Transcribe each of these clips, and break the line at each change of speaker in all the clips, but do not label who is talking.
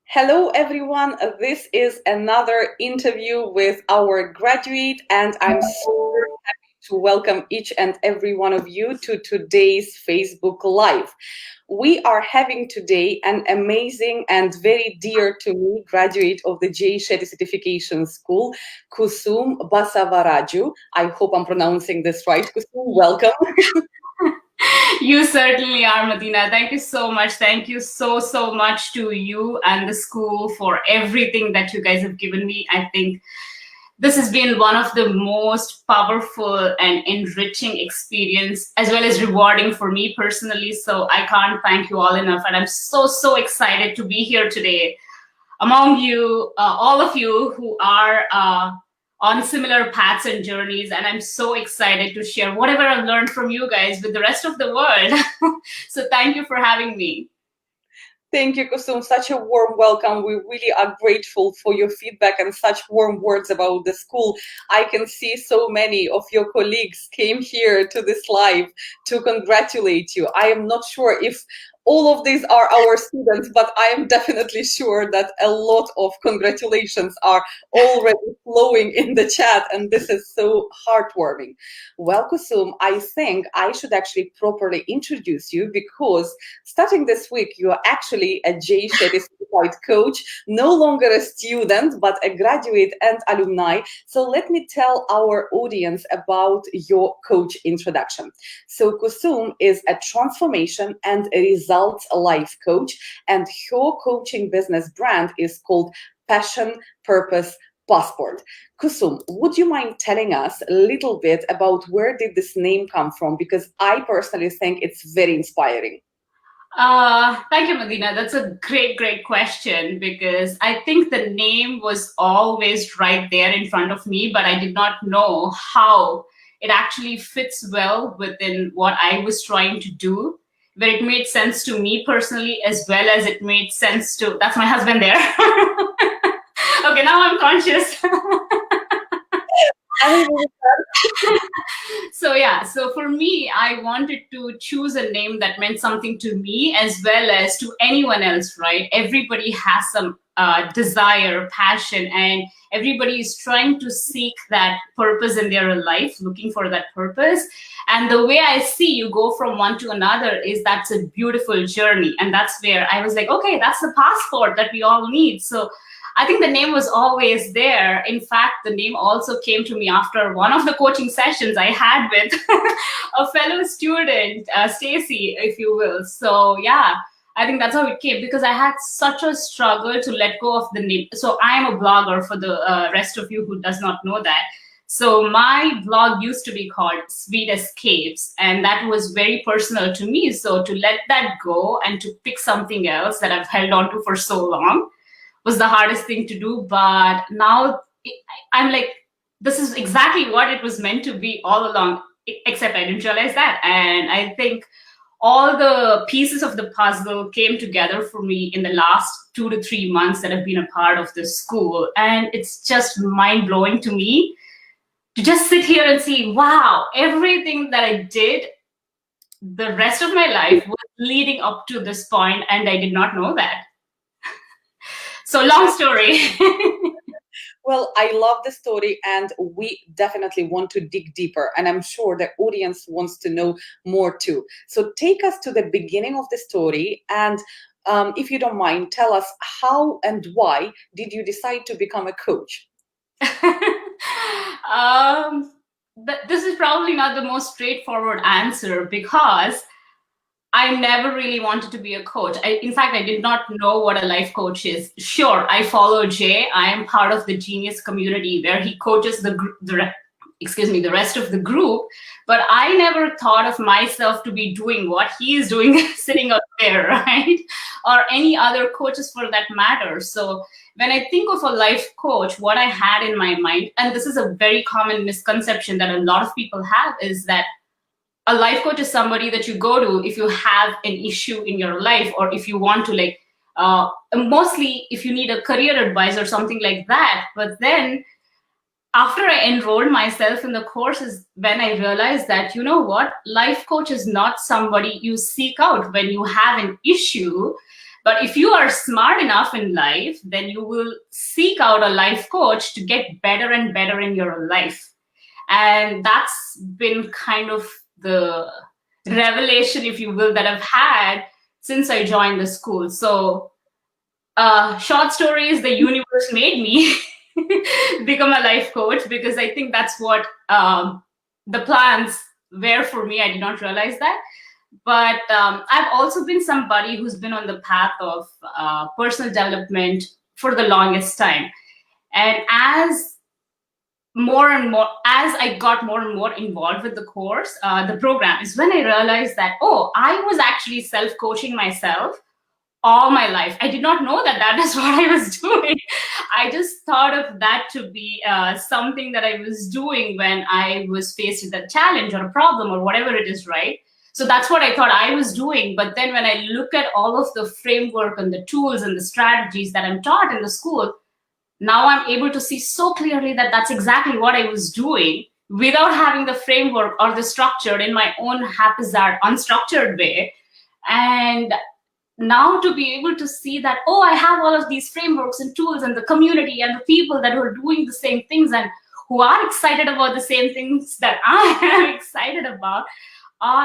Hello, everyone. This is another interview with our graduate, and I'm so happy to welcome each and every one of you to today's Facebook Live. We are having today an amazing and very dear to me graduate of the Shetty Certification School, Kusum Basavaraju. I hope I'm pronouncing this right. Kusum, welcome.
You certainly are, Madina. Thank you so much. Thank you so much to you and the school for everything that you guys have given me. I think this has been one of the most powerful and enriching experience, as well as rewarding for me personally. So I can't thank you all enough. And I'm so excited to be here today among you, all of you who are on similar paths and journeys. And I'm so excited to share whatever I've learned from you guys with the rest of the world. So thank you for having me.
Thank you, Kusum. Such a warm welcome. We really are grateful for your feedback and such warm words about the school. I can see so many of your colleagues came here to this live to congratulate you. I am not sure if all of these are our students, but I am definitely sure that a lot of congratulations are already flowing in the chat, and this is so heartwarming. Well, Kusum, I think I should actually properly introduce you because starting this week, you are actually a J. Shetty certified coach, no longer a student, but a graduate and alumni. So let me tell our audience about your coach introduction. So Kusum is a transformation and a results life coach, and her coaching business brand is called Passion, Purpose, Passport. Kusum, would you mind telling us a little bit about where did this name come from? Because I personally think it's very inspiring.
Thank you, Medina. That's a great question because I think the name was always right there in front of me, but I did not know how it actually fits well within what I was trying to do, where it made sense to me personally, as well as it made sense to, that's my husband there. Okay, now I'm conscious. So for me, I wanted to choose a name that meant something to me as well as to anyone else, right? Everybody has some desire, passion, and everybody is trying to seek that purpose in their life, looking for that purpose. And the way I see you go from one to another is that's a beautiful journey. And that's where I was like, okay, that's the passport that we all need. So I think the name was always there. In fact, the name also came to me after one of the coaching sessions I had with a fellow student, Stacy, if you will. So yeah, I think that's how it came because I had such a struggle to let go of the name. So I'm a blogger for the rest of you who does not know that. So my blog used to be called Sweet Escapes, and that was very personal to me. So to let that go and to pick something else that I've held on to for so long was the hardest thing to do. But now I'm like, this is exactly what it was meant to be all along, except I didn't realize that. And I think all the pieces of the puzzle came together for me in the last 2 to 3 months that I've been a part of this school. And it's just mind blowing to me to just sit here and see, wow, everything that I did the rest of my life was leading up to this point, and I did not know that. So long story.
Well, I love the story, and we definitely want to dig deeper. And I'm sure the audience wants to know more too. So take us to the beginning of the story. And if you don't mind, tell us how and why did you decide to become a coach?
This is probably not the most straightforward answer because I never really wanted to be a coach. In fact, I did not know what a life coach is. Sure, I follow Jay. I am part of the Genius community where he coaches the rest of the group. But I never thought of myself to be doing what he is doing, sitting up there, right? Or any other coaches for that matter. So when I think of a life coach, what I had in my mind, and this is a very common misconception that a lot of people have, is that a life coach is somebody that you go to if you have an issue in your life, or if you want to mostly if you need a career advice or something like that. But then after I enrolled myself in the course is when I realized that, you know what, life coach is not somebody you seek out when you have an issue, But if you are smart enough in life, then you will seek out a life coach to get better and better in your life. And that's been kind of the revelation, if you will, that I've had since I joined the school. So short story is, the universe made me become a life coach, because I think that's what the plans were for me. I did not realize that. But I've also been somebody who's been on the path of personal development for the longest time. And as I got more and more involved with the course, the program, is when I realized that, oh, I was actually self-coaching myself all my life. I did not know that that is what I was doing. I just thought of that to be something that I was doing when I was faced with a challenge or a problem or whatever it is, right? So that's what I thought I was doing. But then when I look at all of the framework and the tools and the strategies that I'm taught in the school, now I'm able to see so clearly that that's exactly what I was doing without having the framework or the structure, in my own haphazard, unstructured way. And now to be able to see that, oh, I have all of these frameworks and tools and the community and the people that are doing the same things and who are excited about the same things that I am excited about,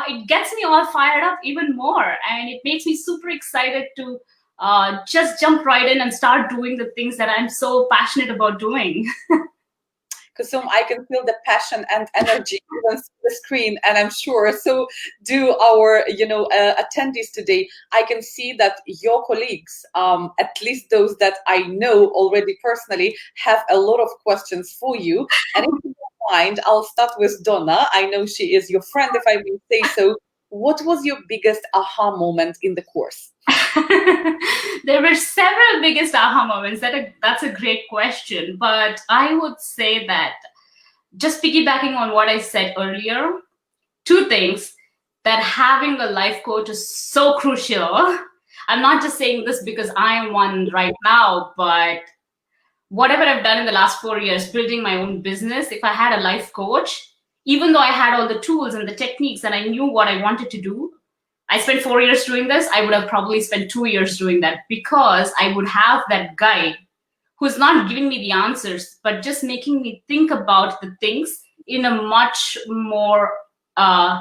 it gets me all fired up even more. And it makes me super excited to just jump right in and start doing the things that I'm so passionate about doing.
Kusum, I can feel the passion and energy even through the screen, and I'm sure so do our, attendees today. I can see that your colleagues, at least those that I know already personally, have a lot of questions for you. And if you don't mind, I'll start with Donna. I know she is your friend, if I may say so. What was your biggest aha moment in the course?
There were several biggest aha moments. That's a great question. But I would say that, just piggybacking on what I said earlier, two things: that having a life coach is so crucial. I'm not just saying this because I am one right now, but whatever I've done in the last 4 years, building my own business, if I had a life coach, even though I had all the tools and the techniques and I knew what I wanted to do, I spent 4 years doing this, I would have probably spent 2 years doing that, because I would have that guide who's not giving me the answers, but just making me think about the things in a much more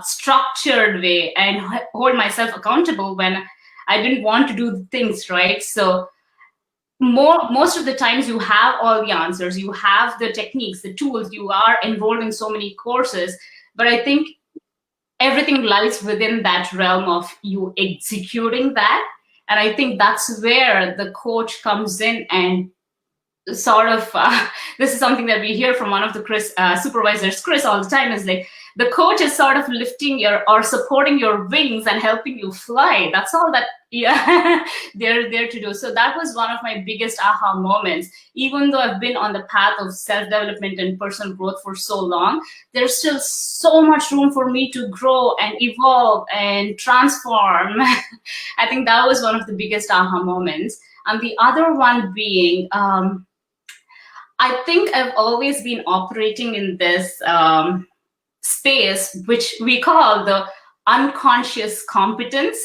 structured way and hold myself accountable when I didn't want to do the things, right? So most of the times you have all the answers, you have the techniques, the tools, you are enrolled in so many courses, but I think everything lies within that realm of you executing that. And I think that's where the coach comes in and sort of, this is something that we hear from one of the supervisors, Chris, all the time, is like, the coach is sort of lifting or supporting your wings and helping you fly. That's all that they're there to do. So that was one of my biggest aha moments. Even though I've been on the path of self-development and personal growth for so long, there's still so much room for me to grow and evolve and transform. I think that was one of the biggest aha moments. And the other one being, I think I've always been operating in this space, which we call the unconscious competence.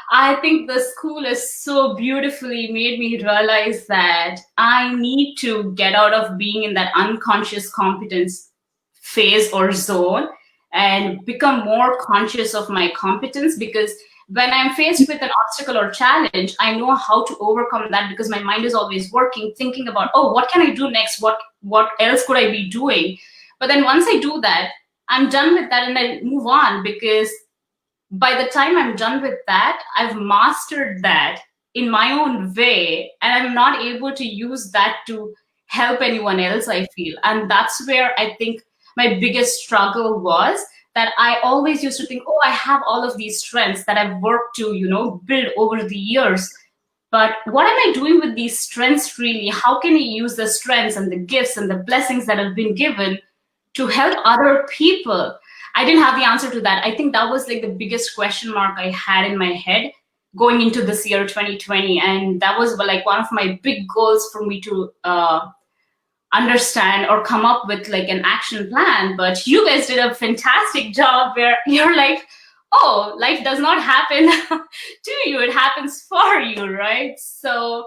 I think the school has so beautifully made me realize that I need to get out of being in that unconscious competence phase or zone and become more conscious of my competence, because when I'm faced with an obstacle or challenge, I know how to overcome that, because my mind is always working, thinking about, oh, what can I do next? What else could I be doing? But then once I do that, I'm done with that and I move on, because by the time I'm done with that, I've mastered that in my own way, and I'm not able to use that to help anyone else, I feel. And that's where I think my biggest struggle was, that I always used to think, oh, I have all of these strengths that I've worked to, build over the years. But what am I doing with these strengths really? How can I use the strengths and the gifts and the blessings that have been given to help other people? I didn't have the answer to that. I think that was like the biggest question mark I had in my head going into this year 2020. And that was like one of my big goals for me to understand or come up with like an action plan. But you guys did a fantastic job where you're like, oh, life does not happen to you, it happens for you, right? So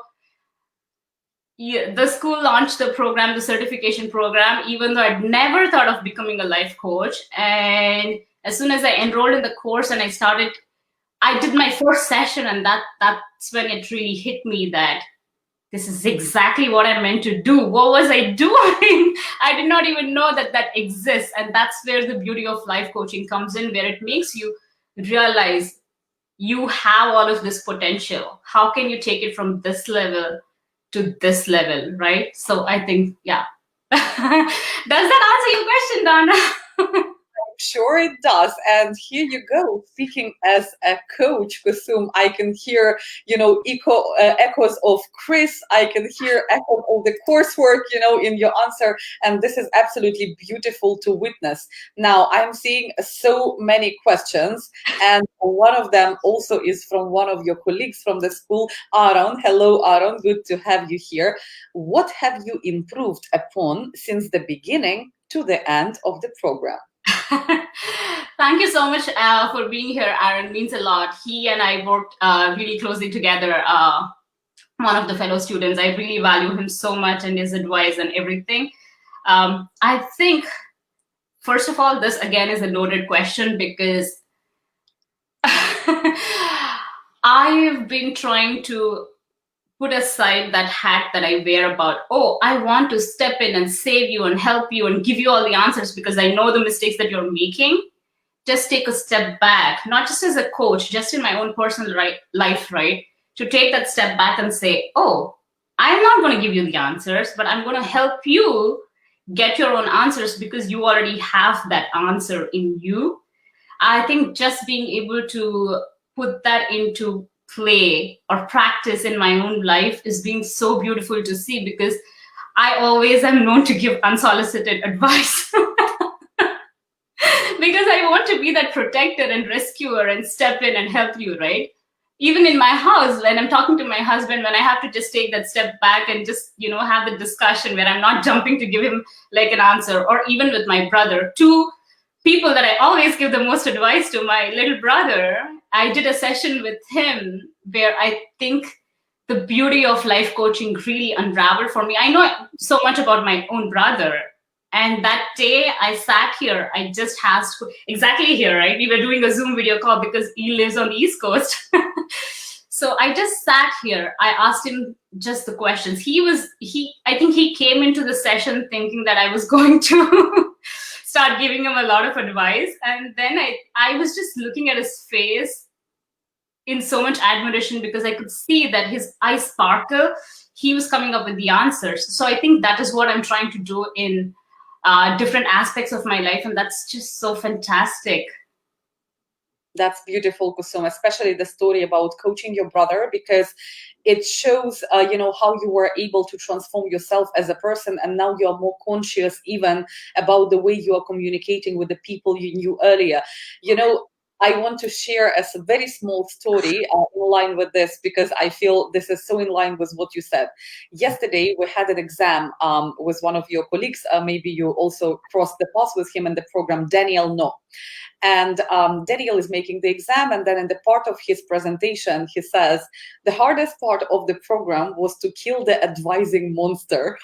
yeah, the school launched the program, the certification program, even though I'd never thought of becoming a life coach. And as soon as I enrolled in the course and I did my first session, and that's when it really hit me that this is exactly what I meant to do. What was I doing? I did not even know that that exists. And that's where the beauty of life coaching comes in, where it makes you realize you have all of this potential. How can you take it from this level to this level, right? So I think, yeah. Does that answer your question, Donna?
Sure it does. And here you go. Speaking as a coach, Kusum, I can hear, echoes of Chris. I can hear echoes of the coursework, in your answer. And this is absolutely beautiful to witness. Now, I'm seeing so many questions. And one of them also is from one of your colleagues from the school, Aaron. Hello, Aaron. Good to have you here. What have you improved upon since the beginning to the end of the program?
Thank you so much for being here, Aaron. It means a lot. He and I worked really closely together. One of the fellow students. I really value him so much and his advice and everything. I think, first of all, this again is a loaded question because I've been trying to put aside that hat that I wear about, oh, I want to step in and save you and help you and give you all the answers because I know the mistakes that you're making. Just take a step back, not just as a coach, just in my own personal life, right? To take that step back and say, oh, I'm not going to give you the answers, but I'm going to help you get your own answers because you already have that answer in you. I think just being able to put that into play or practice in my own life is being so beautiful to see because I always am known to give unsolicited advice because I want to be that protector and rescuer and step in and help you, right? Even in my house, when I'm talking to my husband, when I have to just take that step back and just, have the discussion where I'm not jumping to give him like an answer, or even with my brother, two people that I always give the most advice to, my little brother, I did a session with him where I think the beauty of life coaching really unraveled for me. I know so much about my own brother. And that day I sat here, I just asked, exactly here, right? We were doing a Zoom video call because he lives on the East Coast. So I just sat here. I asked him just the questions. I think he came into the session thinking that I was going to start giving him a lot of advice. And then I was just looking at his face in so much admiration because I could see that his eyes sparkle. He was coming up with the answers. So I think that is what I'm trying to do in different aspects of my life. And that's just so fantastic.
That's beautiful, Kusum, especially the story about coaching your brother, because it shows, how you were able to transform yourself as a person. And now you're more conscious even about the way you are communicating with the people you knew earlier. I want to share a very small story in line with this, because I feel this is so in line with what you said. Yesterday, we had an exam with one of your colleagues. Maybe you also crossed the path with him in the program, Daniel No. And Daniel is making the exam, and then in the part of his presentation, he says, the hardest part of the program was to kill the advising monster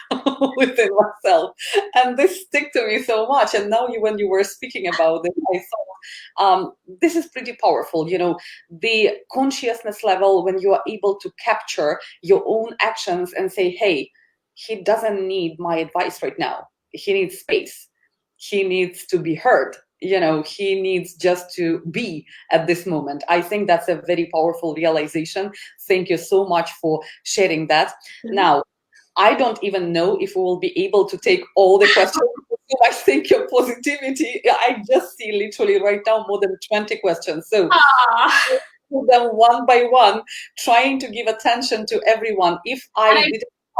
within myself. And this stick to me so much. And now when you were speaking about it, I thought, this is pretty powerful. The consciousness level, when you are able to capture your own actions and say, hey, he doesn't need my advice right now. He needs space. He needs to be heard. He needs just to be at this moment. I think that's a very powerful realization. Thank you so much for sharing that. Mm-hmm. Now, I don't even know if we will be able to take all the questions. I think your positivity, I just see literally right now more than 20 questions. So them one by one, trying to give attention to everyone. If I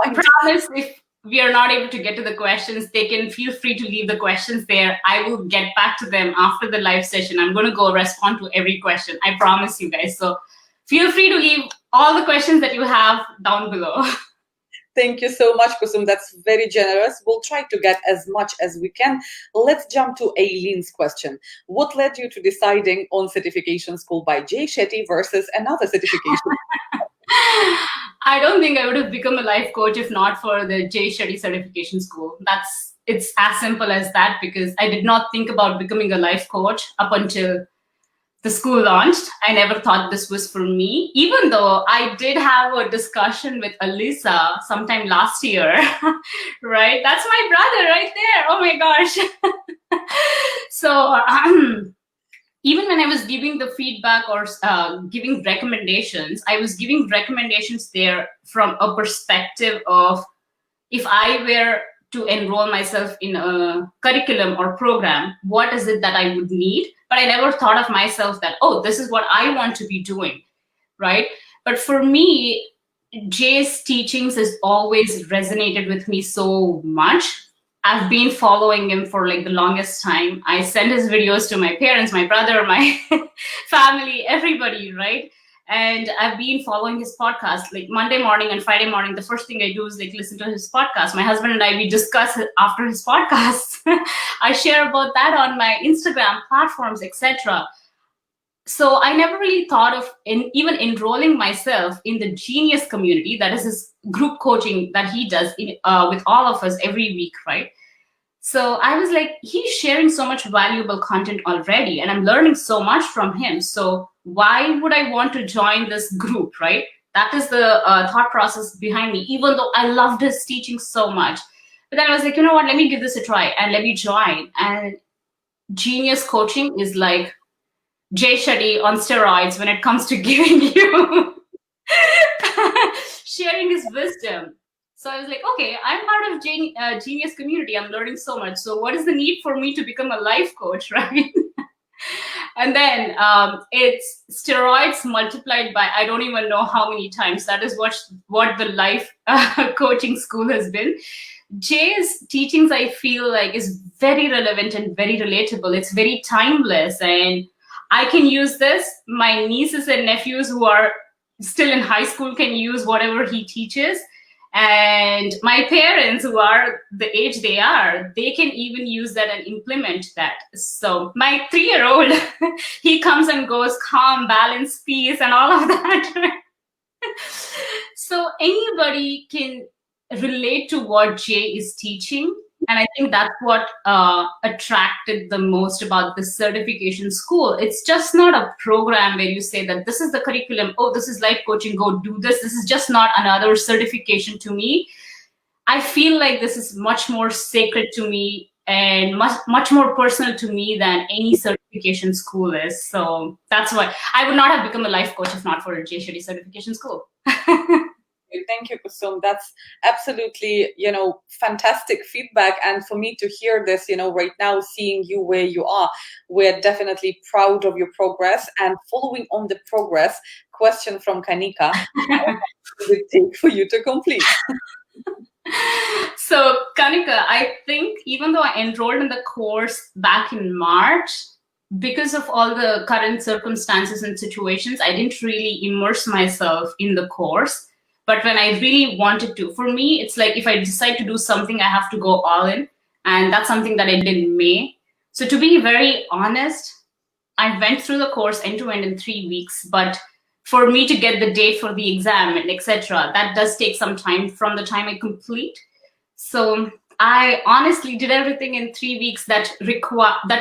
didn't
promise, if we are not able to get to the questions, they can feel free to leave the questions there. I will get back to them after the live session. I'm going to go respond to every question. I promise you guys. So feel free to leave all the questions that you have down below.
Thank you so much, Kusum. That's very generous. We'll try to get as much as we can. Let's jump to Aileen's question. What led you to deciding on certification school by Jay Shetty versus another certification?
I don't think I would have become a life coach if not for the Jay Shetty certification school. It's as simple as that, because I did not think about becoming a life coach up until the school launched. I never thought this was for me, even though I did have a discussion with Alisa sometime last year, right? That's my brother right there. Oh my gosh. So even when I was giving the feedback or giving recommendations, I was giving recommendations there from a perspective of, if I were to enroll myself in a curriculum or program, what is it that I would need? But I never thought of myself that, oh, this is what I want to be doing, right? But for me, Jay's teachings has always resonated with me so much. I've been following him for like the longest time. I send his videos to my parents, my brother, my family, everybody, right? And I've been following his podcast, like Monday morning and Friday morning. The first thing I do is like listen to his podcast. My husband and I, we discuss it after his podcast. I share about that on my Instagram platforms, etc. So I never really thought of even enrolling myself in the Genius community. That is his group coaching that he does with all of us every week, right? So I was like, he's sharing so much valuable content already, and I'm learning so much from him. So why would I want to join this group, right? That is the thought process behind me, even though I loved his teaching so much. But then I was like, you know what, let me give this a try and let me join. And Genius coaching is like Jay Shetty on steroids when it comes to giving you, sharing his wisdom. So I was like, okay, I'm part of Genius community. I'm learning so much. So what is the need for me to become a life coach, right? And then it's steroids multiplied by I don't even know how many times. That is what the life coaching school has been. Jay's teachings, I feel like, is very relevant and very relatable. It's very timeless, and I can use this. My nieces and nephews who are still in high school can use whatever he teaches. And my parents, who are the age they are, they can even use that and implement that. So my 3-year-old, he comes and goes, calm, balance, peace, and all of that. So anybody can relate to what Jay is teaching. And I think that's what attracted the most about the certification school. It's just not a program where you say that this is the curriculum, oh, this is life coaching, go do this. This is just not another certification to me. I feel like this is much more sacred to me and much more personal to me than any certification school is. So that's why I would not have become a life coach if not for a Jay Shetty certification school.
Thank you, Kusum. That's absolutely, fantastic feedback. And for me to hear this, right now, seeing you where you are, we're definitely proud of your progress. And following on the progress, question from Kanika, how long does it take for you to complete?
So, Kanika, I think even though I enrolled in the course back in March, because of all the current circumstances and situations, I didn't really immerse myself in the course. But when I really wanted to, for me, it's like if I decide to do something, I have to go all in. And that's something that I did in May. So to be very honest, I went through the course end to end in 3 weeks. But for me to get the date for the exam and etc., that does take some time from the time I complete. So I honestly did everything in 3 weeks that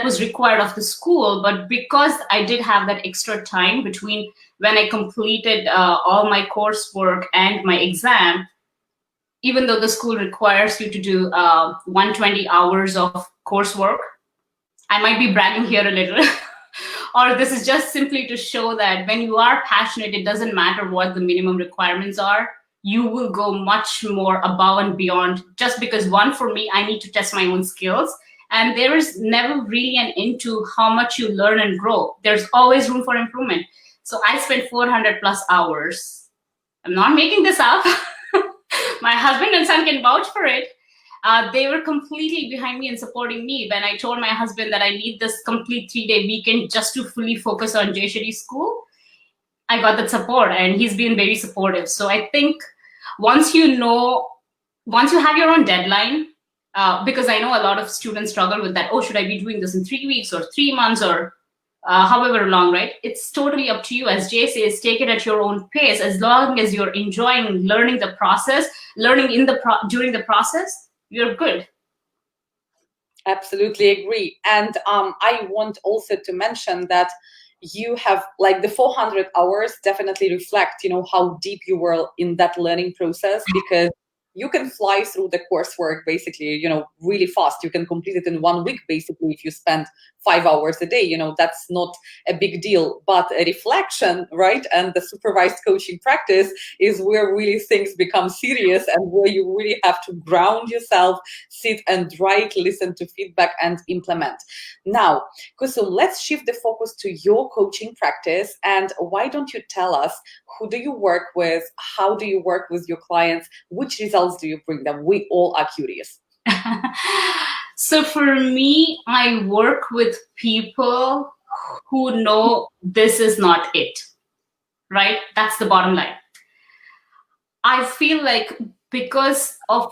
was required of the school. But because I did have that extra time between when I completed all my coursework and my exam, even though the school requires you to do 120 hours of coursework, I might be bragging here a little, or this is just simply to show that when you are passionate, it doesn't matter what the minimum requirements are. You will go much more above and beyond, just because one, for me, I need to test my own skills. And there is never really an end to how much you learn and grow. There's always room for improvement. So I spent 400 plus hours. I'm not making this up. My husband and son can vouch for it. They were completely behind me and supporting me. When I told my husband that I need this complete 3-day weekend just to fully focus on Jay Shetty school, I got that support, and he's been very supportive. So I think once you know once you have your own deadline, because I know a lot of students struggle with that. Oh, should I be doing this in 3 weeks or 3 months or however long, right? It's totally up to you. As Jay says, take it at your own pace. As long as you're enjoying learning the process, learning during the process, you're good.
Absolutely agree. And I want also to mention that you have, like, the 400 hours definitely reflect, how deep you were in that learning process, because you can fly through the coursework basically, really fast. You can complete it in 1 week, basically, if you spend 5 hours a day. That's not a big deal. But a reflection, right, and the supervised coaching practice is where really things become serious, and where you really have to ground yourself, sit and write, listen to feedback, and implement. Now, Kusum, let's shift the focus to your coaching practice. And why don't you tell us, who do you work with? How do you work with your clients? Which results do you bring them? We all are curious.
So for me, I work with people who know this is not it, right? That's the bottom line. I feel like because of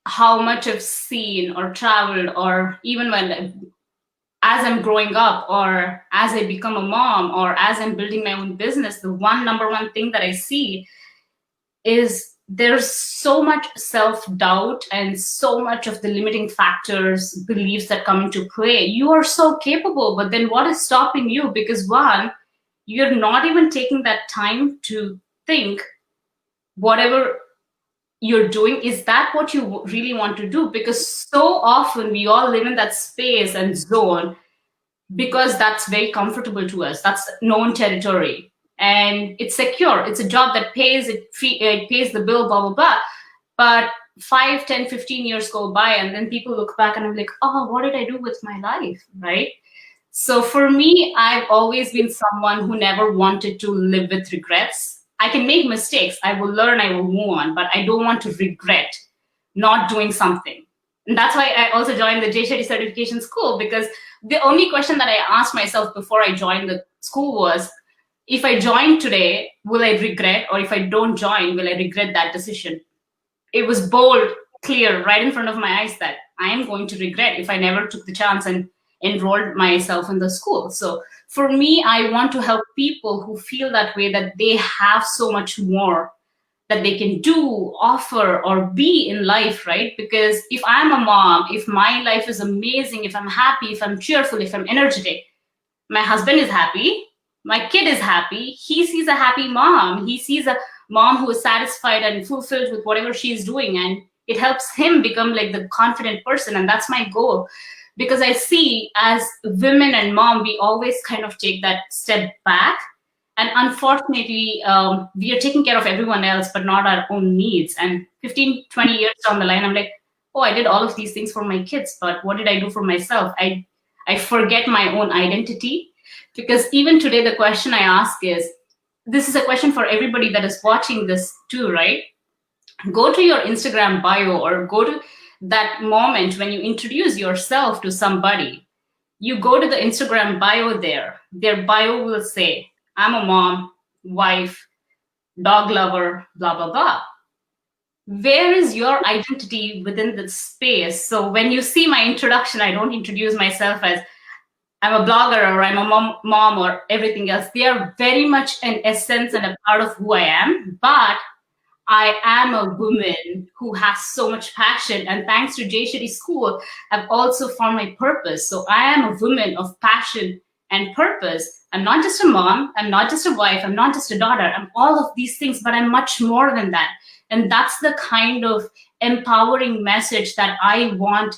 how much I've seen or traveled, or even as I'm growing up, or as I become a mom, or as I'm building my own business, the number one thing that I see is there's so much self-doubt and so much of the limiting factors, beliefs that come into play. You are so capable, but then what is stopping you? Because one, you're not even taking that time to think, whatever you're doing, is that what you really want to do? Because so often we all live in that space and zone because that's very comfortable to us. That's known territory and it's secure. It's a job that pays, it pays the bill, blah, blah, blah. But 5, 10, 15 years go by and then people look back and I'm like, oh, what did I do with my life, right? So for me, I've always been someone who never wanted to live with regrets. I can make mistakes, I will learn, I will move on, but I don't want to regret not doing something. And that's why I also joined the Shetty certification school, because the only question that I asked myself before I joined the school was, if I join today, will I regret? Or if I don't join, will I regret that decision? It was bold, clear, right in front of my eyes that I am going to regret if I never took the chance and enrolled myself in the school. So for me, I want to help people who feel that way, that they have so much more that they can do, offer, or be in life, right? Because if I'm a mom, if my life is amazing, if I'm happy, if I'm cheerful, if I'm energetic, my husband is happy, my kid is happy, he sees a happy mom, he sees a mom who is satisfied and fulfilled with whatever she's doing, and it helps him become like the confident person. And that's my goal, because I see as women and mom, we always kind of take that step back. And unfortunately, we are taking care of everyone else, but not our own needs. And 15, 20 years down the line, I'm like, oh, I did all of these things for my kids, but what did I do for myself? I forget my own identity. Because even today, the question I ask is, this is a question for everybody that is watching this too, right? Go to your Instagram bio, or go to that moment when you introduce yourself to somebody. You go to the Instagram bio there. Their bio will say, I'm a mom, wife, dog lover, blah, blah, blah. Where is your identity within the space? So when you see my introduction, I don't introduce myself as I'm a blogger or I'm a mom or everything else. They are very much an essence and a part of who I am. But I am a woman who has so much passion, and thanks to Shetty School, I've also found my purpose. So I am a woman of passion and purpose. I'm not just a mom, I'm not just a wife, I'm not just a daughter, I'm all of these things, but I'm much more than that. And that's the kind of empowering message that I want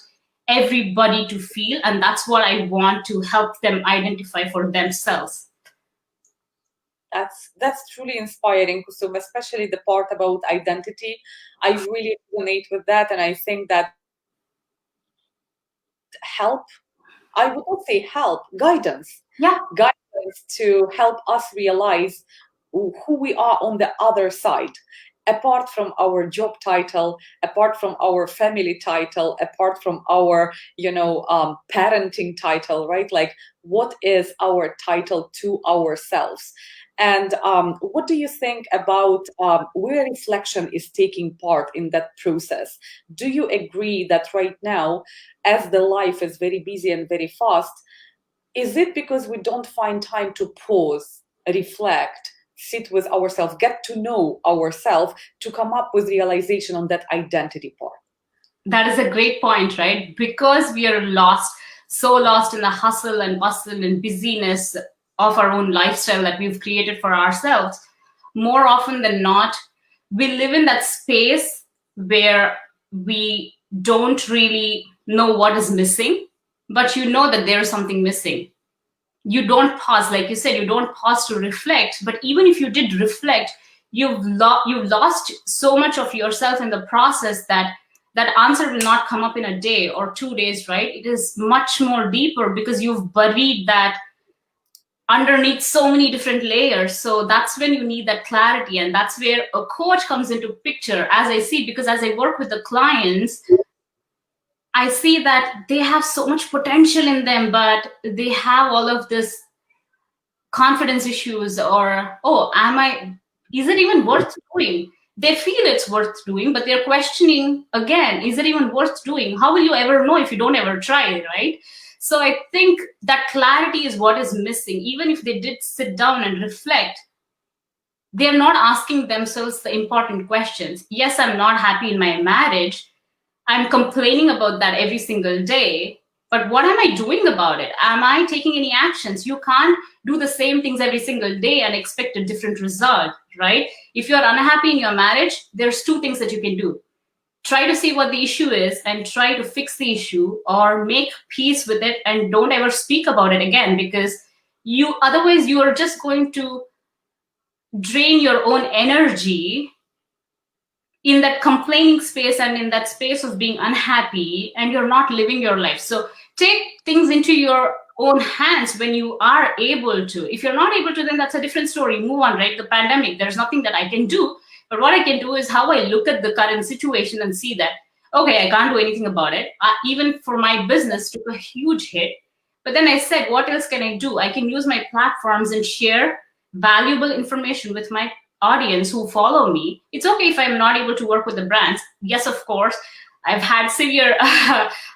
everybody to feel, and that's what I want to help them identify for themselves.
That's truly inspiring, Kusum, especially the part about identity. I really resonate with that, and I think that help, I would not say help, guidance.
Yeah.
Guidance to help us realize who we are on the other side, apart from our job title, apart from our family title, apart from our, parenting title, right? Like, what is our title to ourselves? And what do you think about where reflection is taking part in that process? Do you agree that right now, as the life is very busy and very fast, is it because we don't find time to pause, reflect, sit with ourselves, get to know ourselves, to come up with realization on that identity part?
That is a great point, right? Because we are lost, so lost in the hustle and bustle and busyness of our own lifestyle that we've created for ourselves. More often than not, we live in that space where we don't really know what is missing, but you know that there is something missing. You don't pause, like you said, you don't pause to reflect. But even if you did reflect, you've lost so much of yourself in the process that that answer will not come up in a day or 2 days, right? It is much more deeper because you've buried that underneath so many different layers. So that's when you need that clarity, and that's where a coach comes into picture, as I see, because as I work with the clients, I see that they have so much potential in them, but they have all of this confidence issues, or, oh, is it even worth doing? They feel it's worth doing, but they're questioning again, is it even worth doing? How will you ever know if you don't ever try it, right? So I think that clarity is what is missing. Even if they did sit down and reflect, they're not asking themselves the important questions. Yes, I'm not happy in my marriage. I'm complaining about that every single day. But what am I doing about it? Am I taking any actions? You can't do the same things every single day and expect a different result, right? If you're unhappy in your marriage, there's two things that you can do. Try to see what the issue is and try to fix the issue, or make peace with it and don't ever speak about it again, because otherwise you are just going to drain your own energy in that complaining space and in that space of being unhappy, and you're not living your life. So take things into your own hands when you are able to. If you're not able to, then that's a different story. Move on, right? The pandemic, there's nothing that I can do. But what I can do is how I look at the current situation and see that, okay, I can't do anything about it. Even for my business, took a huge hit. But then I said, what else can I do? I can use my platforms and share valuable information with my audience who follow me. It's okay if I'm not able to work with the brands. Yes, of course, I've had severe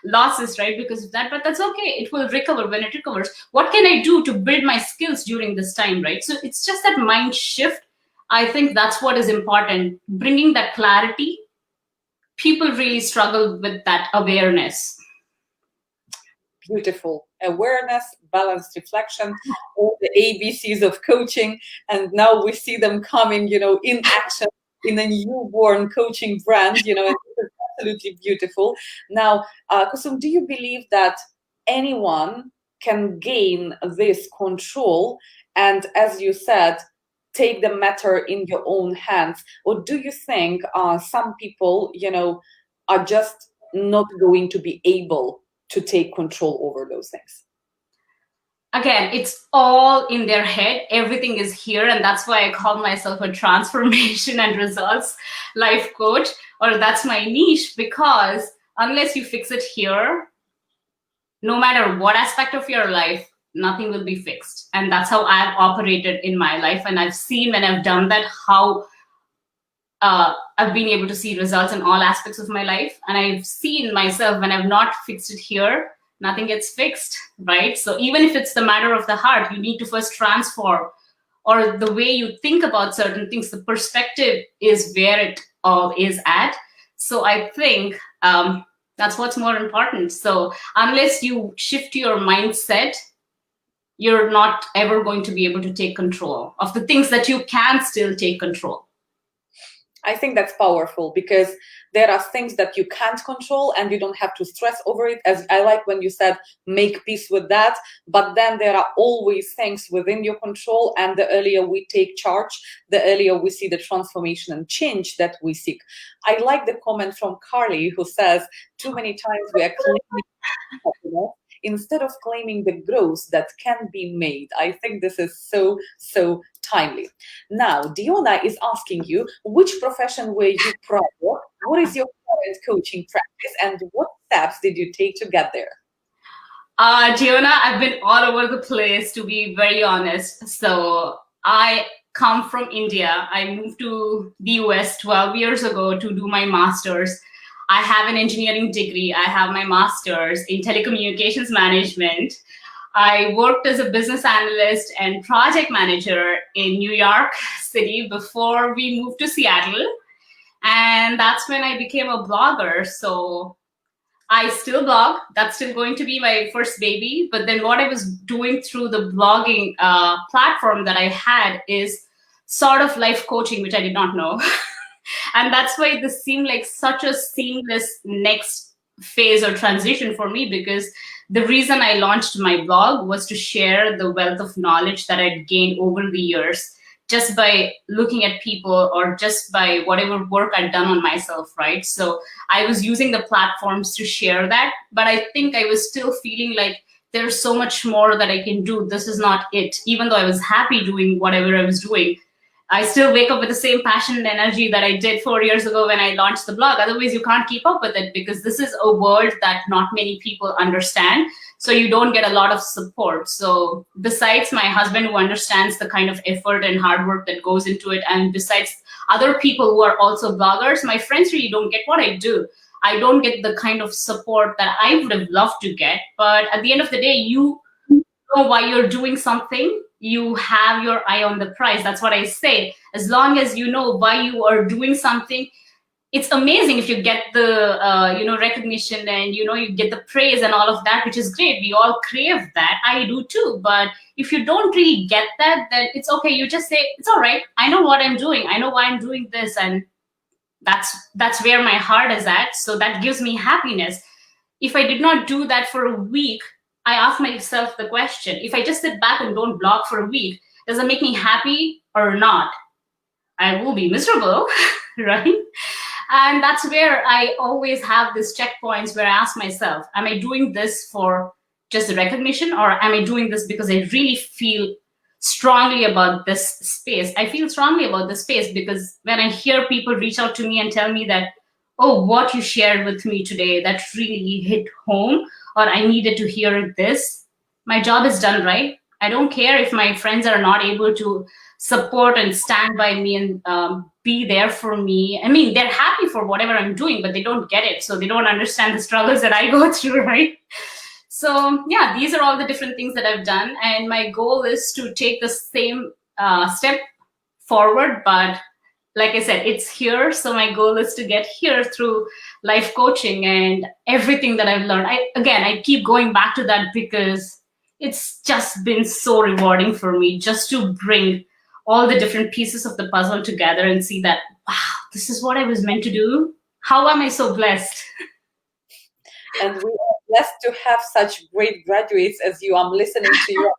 losses, right, because of that, but that's okay. It will recover when it recovers. What can I do to build my skills during this time, right? So it's just that mind shift. I think that's what is important, bringing that clarity. People really struggle with that awareness.
Beautiful. Awareness, balanced reflection, all the ABCs of coaching. And now we see them coming, in action in a newborn coaching brand, and it's absolutely beautiful. Now, Kusum, do you believe that anyone can gain this control and, as you said, take the matter in your own hands? Or do you think some people, are just not going to be able to take control over those things?
Again, it's all in their head. Everything is here. And that's why I call myself a transformation and results life coach, or that's my niche, because unless you fix it here, no matter what aspect of your life, nothing will be fixed. And that's how I've operated in my life. And I've seen when I've done that, how I've been able to see results in all aspects of my life. And I've seen myself when I've not fixed it here, nothing gets fixed, right? So even if it's the matter of the heart, you need to first transform, or the way you think about certain things, the perspective is where it all is at. So I think that's what's more important. So unless you shift your mindset, you're not ever going to be able to take control of the things that you can still take control.
I think that's powerful, because there are things that you can't control and you don't have to stress over it. As I like when you said, make peace with that. But then there are always things within your control. And the earlier we take charge, the earlier we see the transformation and change that we seek. I like the comment from Carly, who says, too many times we are claiming instead of claiming the growth that can be made. I think this is so, so timely. Now, Diona is asking you, which profession were you proud of? What is your current coaching practice, and what steps did you take to get there?
Diona, I've been all over the place, to be very honest. So I come from India. I moved to the US 12 years ago to do my master's. I have an engineering degree. I have my master's in telecommunications management. I worked as a business analyst and project manager in New York City before we moved to Seattle. And that's when I became a blogger. So I still blog. That's still going to be my first baby. But then what I was doing through the blogging platform that I had is sort of life coaching, which I did not know. And that's why this seemed like such a seamless next phase or transition for me, because the reason I launched my blog was to share the wealth of knowledge that I'd gained over the years just by looking at people or just by whatever work I'd done on myself, right? So I was using the platforms to share that, but I think I was still feeling like there's so much more that I can do. This is not it. Even though I was happy doing whatever I was doing, I still wake up with the same passion and energy that I did 4 years ago when I launched the blog. Otherwise, you can't keep up with it because this is a world that not many people understand. So you don't get a lot of support. So besides my husband who understands the kind of effort and hard work that goes into it, and besides other people who are also bloggers, my friends really don't get what I do. I don't get the kind of support that I would have loved to get. But at the end of the day, you know why you're doing something, you have your eye on the prize. That's what I say. As long as you know why you are doing something, it's amazing if you get the recognition and you get the praise and all of that, which is great. We all crave that. I do too. But if you don't really get that, then it's okay. You just say, it's all right. I know what I'm doing. I know why I'm doing this. And that's where my heart is at. So that gives me happiness. If I did not do that for a week, I ask myself the question, if I just sit back and don't blog for a week, does it make me happy or not? I will be miserable, right? And that's where I always have these checkpoints where I ask myself, am I doing this for just the recognition, or am I doing this because I really feel strongly about this space? I feel strongly about this space because when I hear people reach out to me and tell me that, oh, what you shared with me today, that really hit home, or I needed to hear this, my job is done, right? I don't care if my friends are not able to support and stand by me and be there for me. I mean, they're happy for whatever I'm doing, but they don't get it. So they don't understand the struggles that I go through, right? So yeah, these are all the different things that I've done. And my goal is to take the same step forward, but like I said, it's here. So my goal is to get here through life coaching and everything that I've learned. I keep going back to that because it's just been so rewarding for me just to bring all the different pieces of the puzzle together and see that, wow, this is what I was meant to do. How am I so blessed?
And we are blessed to have such great graduates as you. I'm listening to you.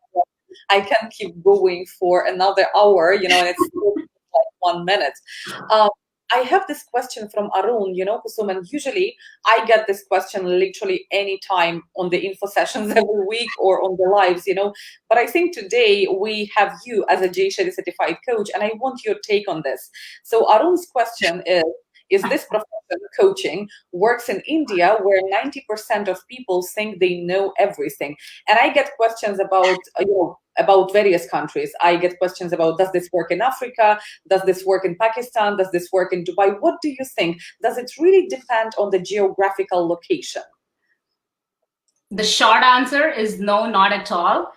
I can keep going for another hour, and it's like 1 minute. I have this question from Arun, Kusum, and usually I get this question literally anytime on the info sessions every week or on the lives, But I think today we have you as a Shetty certified coach, and I want your take on this. So Arun's question is this profession, coaching, works in India where 90% of people think they know everything? And I get questions about various countries. I get questions about, does this work in Africa? Does this work in Pakistan? Does this work in Dubai? What do you think? Does it really depend on the geographical location?
The short answer is no, not at all.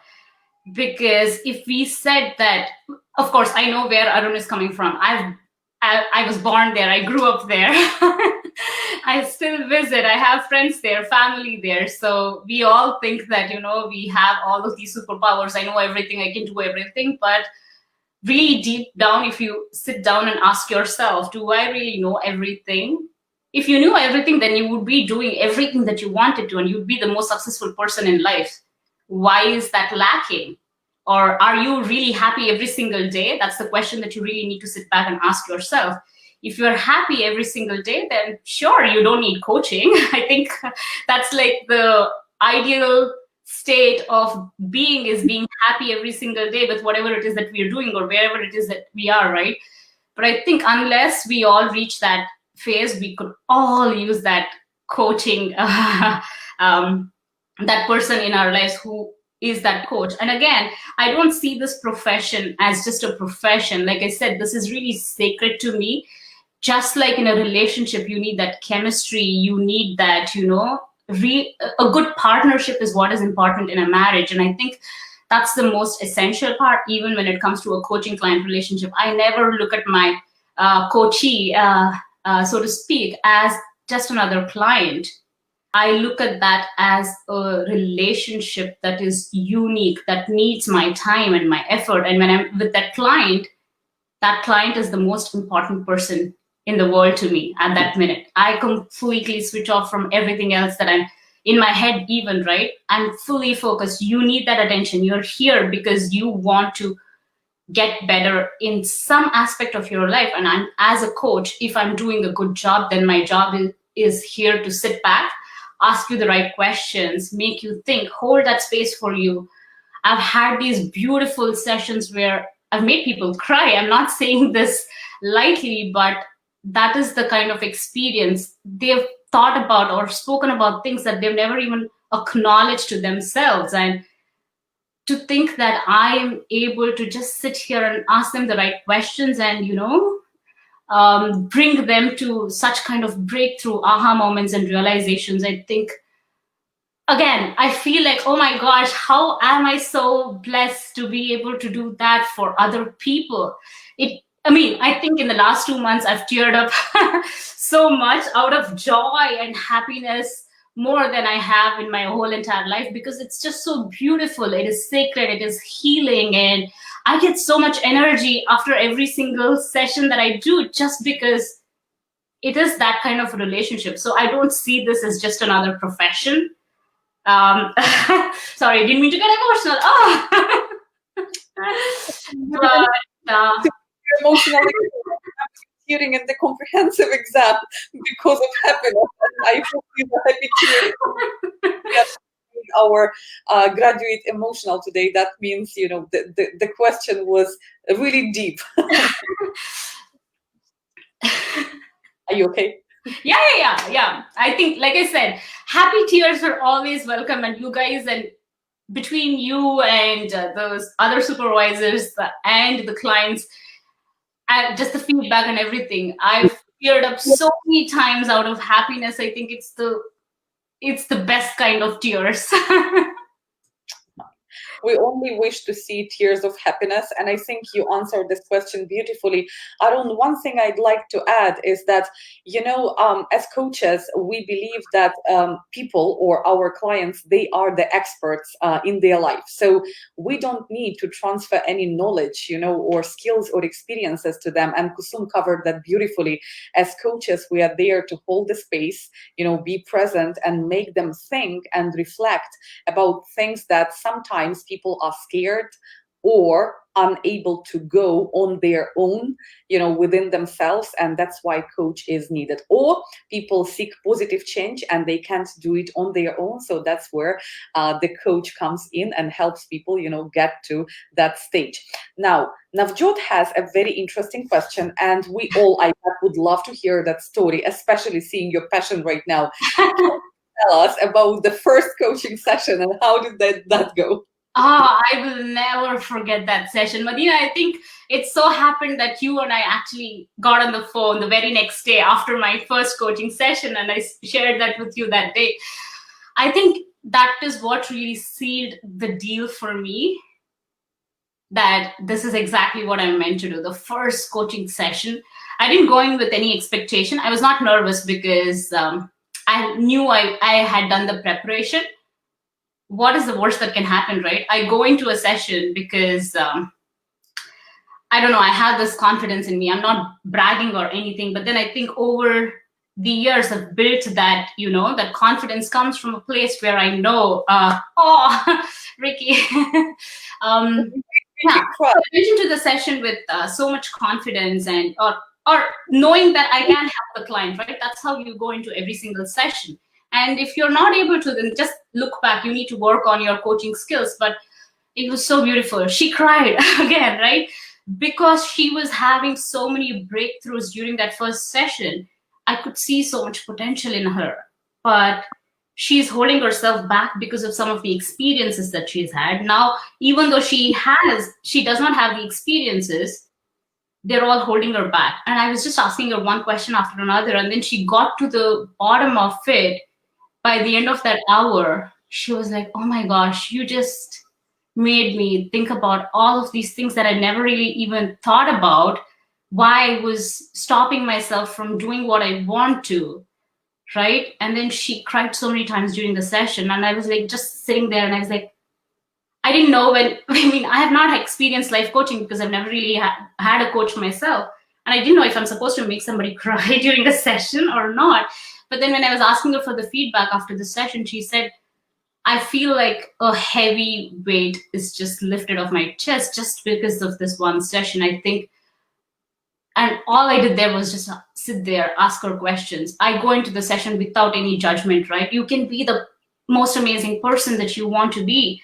Because if we said that, of course, I know where Arun is coming from. I was born there. I grew up there. I still visit. I have friends there, family there. So we all think that, we have all of these superpowers. I know everything. I can do everything. But really deep down, if you sit down and ask yourself, do I really know everything? If you knew everything, then you would be doing everything that you wanted to, and you'd be the most successful person in life. Why is that lacking? Or are you really happy every single day? That's the question that you really need to sit back and ask yourself. If you're happy every single day, then sure, you don't need coaching. I think that's like the ideal state of being, is being happy every single day with whatever it is that we're doing or wherever it is that we are, right? But I think unless we all reach that phase, we could all use that coaching, that person in our lives who is that coach. And again, I don't see this profession as just a profession. Like I said, this is really sacred to me. Just like in a relationship, you need that chemistry, you need that, a good partnership is what is important in a marriage. And I think that's the most essential part, even when it comes to a coaching client relationship. I never look at my coachee, so to speak, as just another client. I look at that as a relationship that is unique, that needs my time and my effort. And when I'm with that client is the most important person in the world to me at that minute. I completely switch off from everything else that I'm in my head, even, right? I'm fully focused. You need that attention. You're here because you want to get better in some aspect of your life. And I'm, as a coach, if I'm doing a good job, then my job is here to sit back, ask you the right questions, make you think, hold that space for you. I've had these beautiful sessions where I've made people cry. I'm not saying this lightly, but that is the kind of experience they've thought about or spoken about things that they've never even acknowledged to themselves. And to think that I am able to just sit here and ask them the right questions and, bring them to such kind of breakthrough aha moments and realizations, I think, again, I feel like, oh my gosh, how am I so blessed to be able to do that for other people? I think in the last 2 months, I've teared up so much out of joy and happiness, more than I have in my whole entire life, because it's just so beautiful. It is sacred, it is healing, and I get so much energy after every single session that I do, just because it is that kind of a relationship. So I don't see this as just another profession. Sorry, I didn't mean to get emotional. Oh, but
Emotional tearing in the comprehensive exam because of happiness. And I hope you are happy to our graduate emotional today. That means, the question was really deep. Are you okay?
Yeah. I think, like I said, happy tears are always welcome. And you guys, and between you and those other supervisors and the clients, and just the feedback and everything, I've teared up so many times out of happiness. I think it's the best kind of tears.
We only wish to see tears of happiness. And I think you answered this question beautifully. Arun, one thing I'd like to add is that, as coaches, we believe that people or our clients, they are the experts in their life. So we don't need to transfer any knowledge, or skills or experiences to them. And Kusum covered that beautifully. As coaches, we are there to hold the space, be present and make them think and reflect about things that sometimes people are scared or unable to go on their own, within themselves. And that's why coach is needed. Or people seek positive change and they can't do it on their own. So that's where the coach comes in and helps people, get to that stage. Now, Navjot has a very interesting question, and we all, I would love to hear that story, especially seeing your passion right now. Tell us about the first coaching session and how did that go?
I will never forget that session. Madina, I think it so happened that you and I actually got on the phone the very next day after my first coaching session, and I shared that with you that day. I think that is what really sealed the deal for me, that this is exactly what I'm meant to do. The first coaching session, I didn't go in with any expectation. I was not nervous because I knew I had done the preparation. What is the worst that can happen, right? I go into a session because, I don't know, I have this confidence in me. I'm not bragging or anything, but then I think over the years I've built that, that confidence comes from a place where I know, Ricky. Yeah, so I went into the session with so much confidence and, or knowing that I can help the client, right? That's how you go into every single session. And if you're not able to, then just look back. You need to work on your coaching skills. But it was so beautiful. She cried again, right? Because she was having so many breakthroughs during that first session. I could see so much potential in her. But she's holding herself back because of some of the experiences that she's had. Now, even though she does not have the experiences, they're all holding her back. And I was just asking her one question after another, and then she got to the bottom of it. By the end of that hour, she was like, oh my gosh, you just made me think about all of these things that I never really even thought about, why I was stopping myself from doing what I want to, right? And then she cried so many times during the session, and I was like just sitting there, and I was like, I didn't know when, I mean, I have not experienced life coaching because I've never really had a coach myself. And I didn't know if I'm supposed to make somebody cry during a session or not. But then when I was asking her for the feedback after the session, she said, I feel like a heavy weight is just lifted off my chest just because of this one session. I think, and all I did there was just sit there, ask her questions. I go into the session without any judgment, right? You can be the most amazing person that you want to be,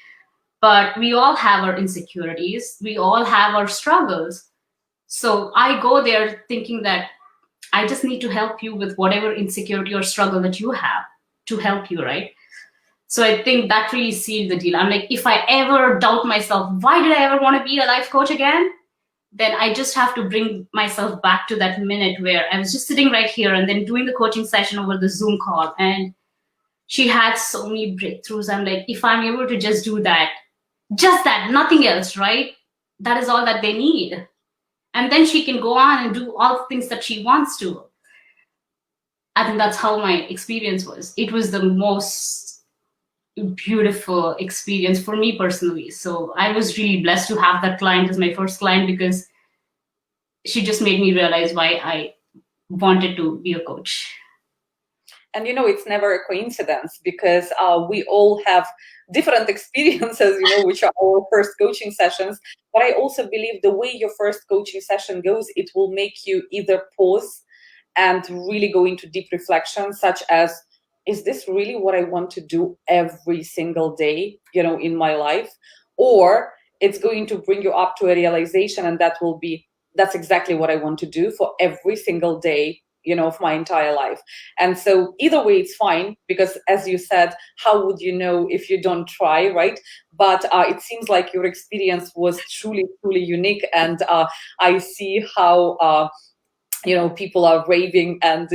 but we all have our insecurities. We all have our struggles. So I go there thinking that I just need to help you with whatever insecurity or struggle that you have to help you, right? So I think that really sealed the deal. I'm like, if I ever doubt myself, why did I ever want to be a life coach again? Then I just have to bring myself back to that minute where I was just sitting right here and then doing the coaching session over the Zoom call. And she had so many breakthroughs. I'm like, if I'm able to just do that, just that, nothing else, right? That is all that they need. And then she can go on and do all the things that she wants to. I think that's how my experience was. It was the most beautiful experience for me personally. So I was really blessed to have that client as my first client because she just made me realize why I wanted to be a coach.
And it's never a coincidence because we all have different experiences, which are our first coaching sessions. But I also believe the way your first coaching session goes, it will make you either pause and really go into deep reflection, such as, is this really what I want to do every single day, in my life? Or it's going to bring you up to a realization, and that's exactly what I want to do for every single day, of my entire life. And so either way, it's fine, because as you said, how would you know if you don't try, right? But it seems like your experience was truly, truly unique. And I see how, people are raving and,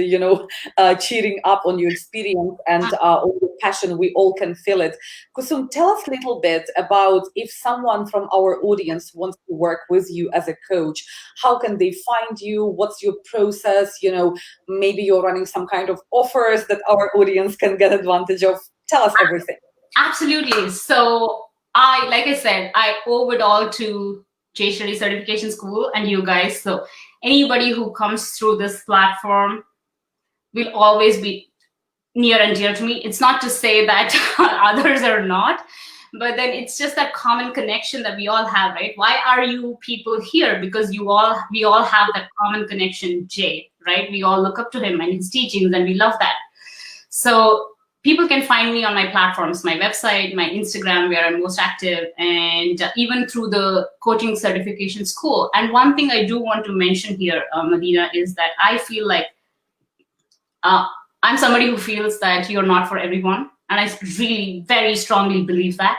cheering up on your experience and on your passion. We all can feel it. Kusum, tell us a little bit about if someone from our audience wants to work with you as a coach, how can they find you? What's your process? Maybe you're running some kind of offers that our audience can get advantage of. Tell us everything.
Absolutely. So like I said, I owe it all to Shetty Certification School and you guys. So anybody who comes through this platform will always be near and dear to me. It's not to say that others are not, but then it's just that common connection that we all have, right? Why are you people here? Because we all have that common connection, Jay, right? We all look up to him and his teachings, and we love that. So people can find me on my platforms, my website, my Instagram, where I'm most active, and even through the coaching certification school. And one thing I do want to mention here, Medina, is that I feel like I'm somebody who feels that you're not for everyone. And I really very strongly believe that.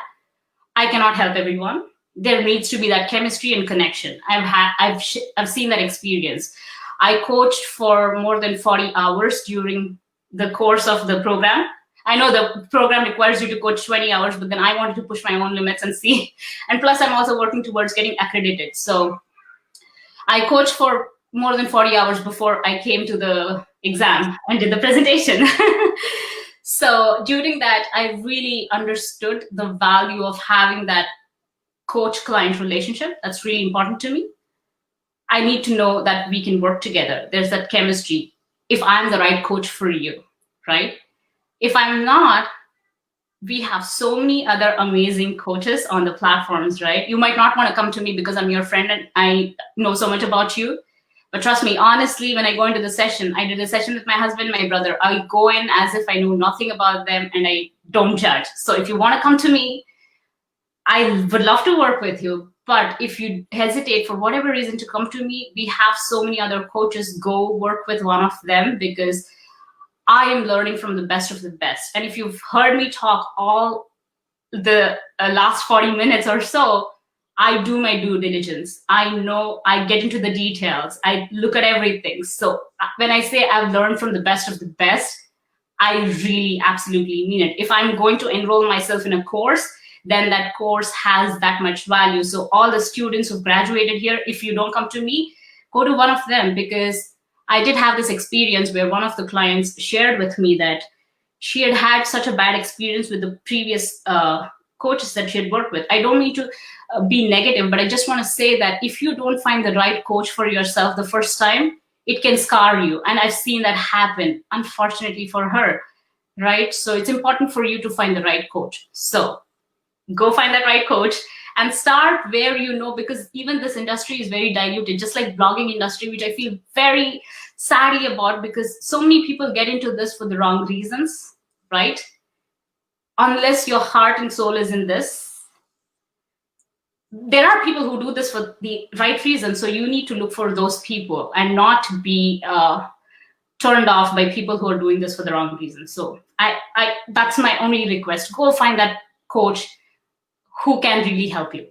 I cannot help everyone. There needs to be that chemistry and connection. I've seen that experience. I coached for more than 40 hours during the course of the program. I know the program requires you to coach 20 hours, but then I wanted to push my own limits and see. And plus, I'm also working towards getting accredited. So I coached for more than 40 hours before I came to the exam and did the presentation. So during that, I really understood the value of having that coach-client relationship. That's really important to me. I need to know that we can work together. There's that chemistry. If I'm the right coach for you, right? If I'm not, we have so many other amazing coaches on the platforms, right? You might not want to come to me because I'm your friend and I know so much about you. But trust me, honestly, when I go into the session, I did a session with my husband, my brother. I go in as if I know nothing about them and I don't judge. So if you want to come to me, I would love to work with you. But if you hesitate for whatever reason to come to me, we have so many other coaches. Go work with one of them, because I am learning from the best of the best. And if you've heard me talk all the last 40 minutes or so, I do my due diligence. I know, I get into the details. I look at everything. So when I say I've learned from the best of the best, I really absolutely mean it. If I'm going to enroll myself in a course, then that course has that much value. So all the students who graduated here, if you don't come to me, go to one of them, because I did have this experience where one of the clients shared with me that she had had such a bad experience with the previous coaches that she had worked with. I don't mean to be negative, but I just want to say that if you don't find the right coach for yourself the first time, it can scar you. And I've seen that happen, unfortunately for her, right? So it's important for you to find the right coach. So go find that right coach and start where you know, because even this industry is very diluted, just like blogging industry, which I feel very sadly about, because so many people get into this for the wrong reasons, right? Unless your heart and soul is in this, there are people who do this for the right reason. So you need to look for those people and not be turned off by people who are doing this for the wrong reason. So I that's my only request. Go find that coach who can really help you.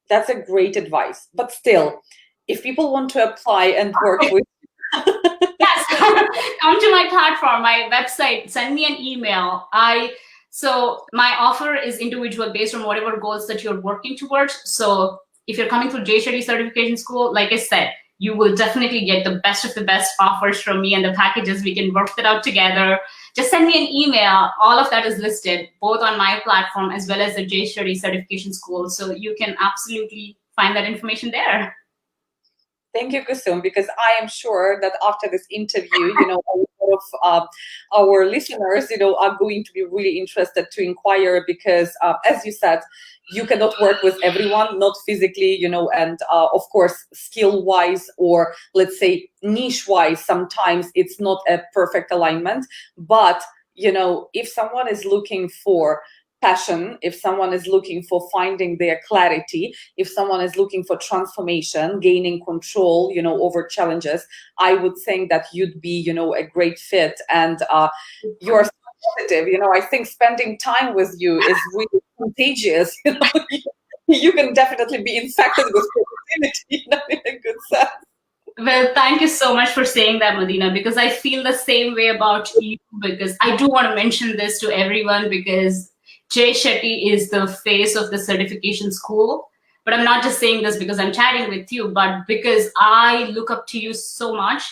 That's a great advice. But still, if people want to apply and work with
yes, come to my platform, my website, send me an email. So my offer is individual based on whatever goals that you're working towards. So if you're coming through Shetty Certification School, like I said, you will definitely get the best of the best offers from me and the packages. We can work that out together. Just send me an email. All of that is listed both on my platform as well as the Shetty Certification School. So you can absolutely find that information there.
Thank you, Kusum, because I am sure that after this interview, a lot of our listeners, are going to be really interested to inquire, because as you said, you cannot work with everyone, not physically, and of course, skill-wise, or let's say niche-wise, sometimes it's not a perfect alignment. But, if someone is looking for passion, if someone is looking for finding their clarity, if someone is looking for transformation, gaining control, over challenges, I would think that you'd be, a great fit. And you are so positive. I think spending time with you is really contagious. You can definitely be infected with positivity, in a good sense.
Well, thank you so much for saying that, Madina, because I feel the same way about you, because I do want to mention this to everyone, because Jay Shetty is the face of the certification school. But I'm not just saying this because I'm chatting with you, but because I look up to you so much.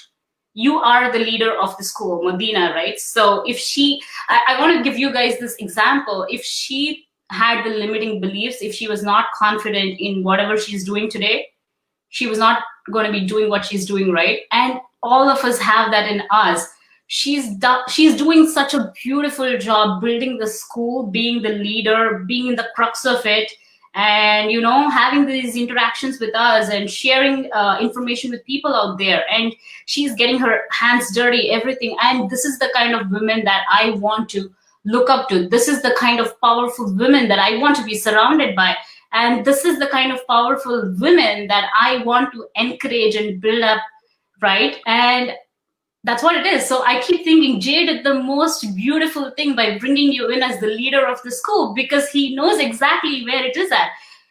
You are the leader of the school, Madina, right? So if I want to give you guys this example. If she had the limiting beliefs, if she was not confident in whatever she's doing today, she was not going to be doing what she's doing, right? And all of us have that in us. She's doing such a beautiful job building the school, being the leader, being in the crux of it, and having these interactions with us and sharing information with people out there. And she's getting her hands dirty, everything. And this is the kind of women that I want to look up to. This is the kind of powerful women that I want to be surrounded by. And this is the kind of powerful women that I want to encourage and build up, right? And that's what it is. So I keep thinking Jay did the most beautiful thing by bringing you in as the leader of the school, because he knows exactly where it is at.